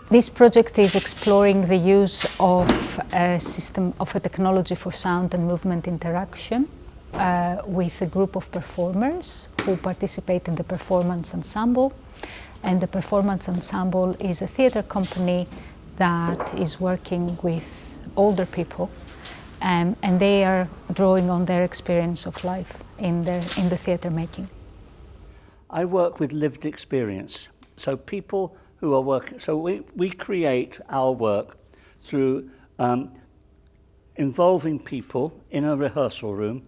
This project is exploring the use of a technology for sound and movement interaction with a group of performers who participate in the Performance Ensemble. And the Performance Ensemble is a theatre company that is working with older people, and they are drawing on their experience of life in the theatre making. I work with lived experience, so people who are working, so we create our work through involving people in a rehearsal room,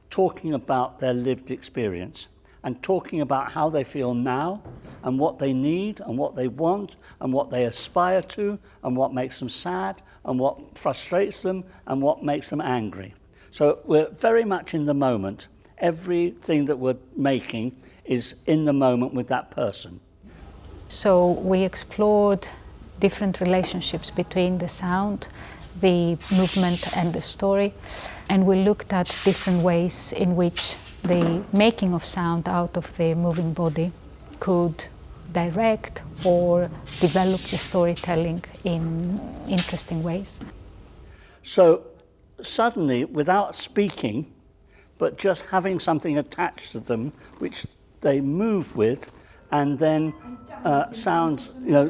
talking about their lived experience and talking about how they feel now and what they need and what they want and what they aspire to and what makes them sad and what frustrates them and what makes them angry. So we're very much in the moment. Everything that we're making is in the moment with that person. So we explored different relationships between the sound, the movement and the story, and we looked at different ways in which the making of sound out of the moving body could direct or develop the storytelling in interesting ways. So suddenly, without speaking, but just having something attached to them which they move with, and then sounds, you know,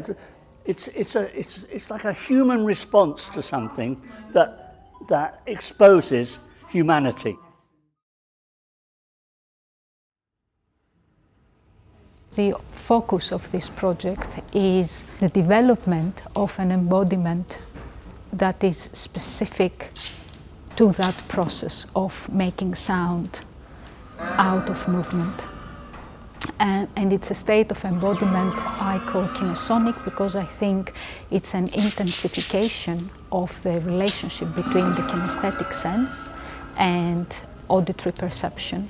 it's like a human response to something that exposes humanity. The focus of this project is the development of an embodiment that is specific to that process of making sound out of movement. And it's a state of embodiment I call kinesonic, because I think it's an intensification of the relationship between the kinesthetic sense and auditory perception.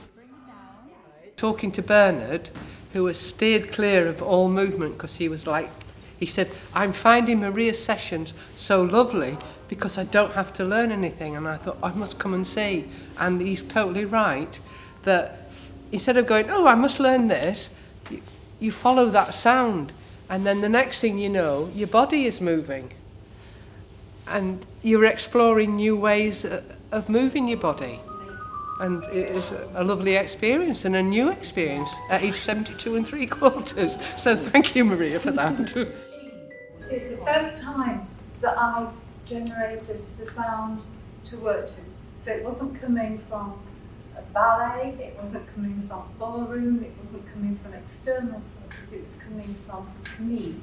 Talking to Bernard, who was steered clear of all movement because he said, I'm finding Maria's sessions so lovely because I don't have to learn anything. And I thought, I must come and see. And he's totally right that instead of going, oh, I must learn this, you follow that sound. And then the next thing you know, your body is moving. And you're exploring new ways of moving your body. And it is a lovely experience and a new experience at age 72 3/4. So thank you, Maria, for that. It's the first time that I've generated the sound to work to. So it wasn't coming from a ballet, it wasn't coming from ballroom, it wasn't coming from external sources, it was coming from me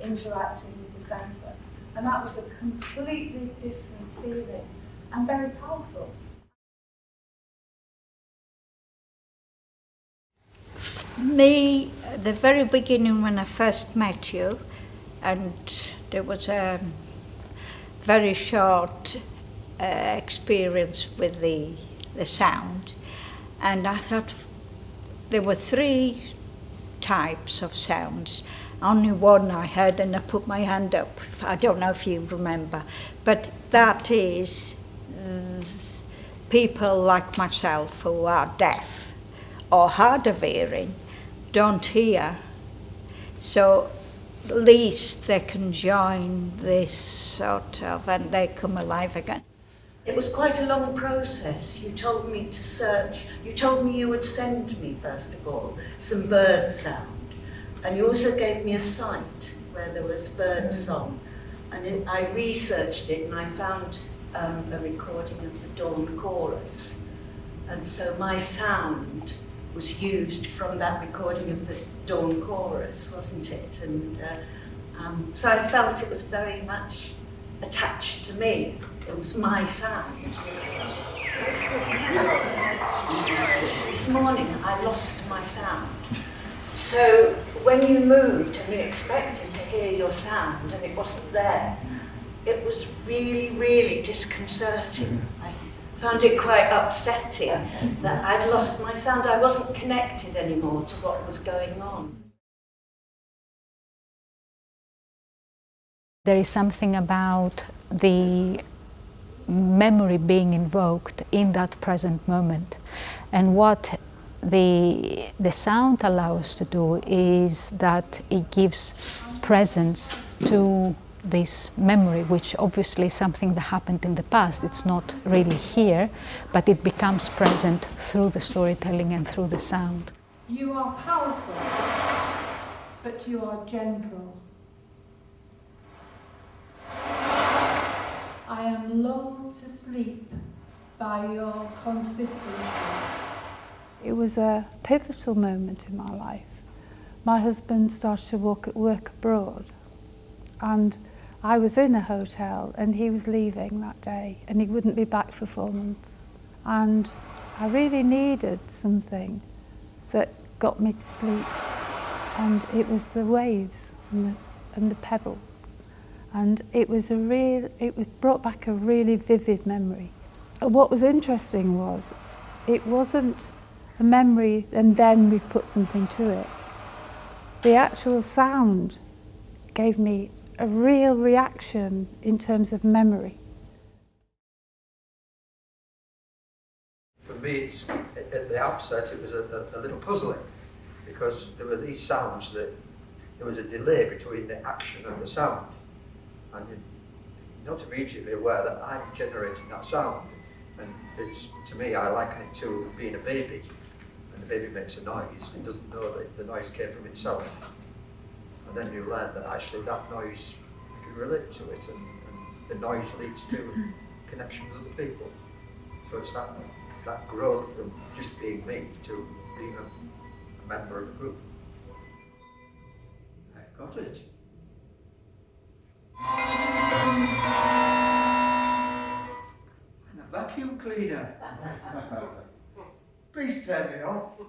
interacting with the sensor. And that was a completely different feeling and very powerful. Me, the very beginning when I first met you, and there was a very short experience with the sound, and I thought there were 3 types of sounds. Only one I heard, and I put my hand up. I don't know if you remember, but that is people like myself who are deaf or hard of hearing don't hear, so at least they can join this sort of, and they come alive again. It was quite a long process. You told me to search, you told me you would send me, first of all, some bird sound, and you also gave me a site where there was bird song, and I researched it and I found a recording of the dawn chorus, and so my sound was used from that recording of the dawn chorus, wasn't it? And so I felt it was very much attached to me. It was my sound. This morning I lost my sound. So when you moved and you expected to hear your sound and it wasn't there, it was really, really disconcerting. I found it quite upsetting that I'd lost my sound. I wasn't connected anymore to what was going on. There is something about the memory being invoked in that present moment, and what the sound allows us to do is that it gives presence to this memory, which obviously is something that happened in the past. It's not really here, but it becomes present through the storytelling and through the sound. You are powerful, but you are gentle. I am lulled to sleep by your consistency. It was a pivotal moment in my life. My husband started to work abroad, and I was in a hotel and he was leaving that day and he wouldn't be back for 4 months. And I really needed something that got me to sleep, and it was the waves and the pebbles. And it brought back a really vivid memory. And what was interesting was, it wasn't a memory and then we put something to it. The actual sound gave me a real reaction in terms of memory. For me, at the outset, it was a little puzzling, because there were these sounds that there was a delay between the action and the sound. And you're not immediately aware that I'm generating that sound. And it's, to me, I liken it to being a baby. When the baby makes a noise, it doesn't know that the noise came from itself. And then you learn that actually that noise, you can relate to it, and the noise leads to connection with other people. So it's that growth from just being me to being a member of a group. I've got it. And a vacuum cleaner. Please turn me off.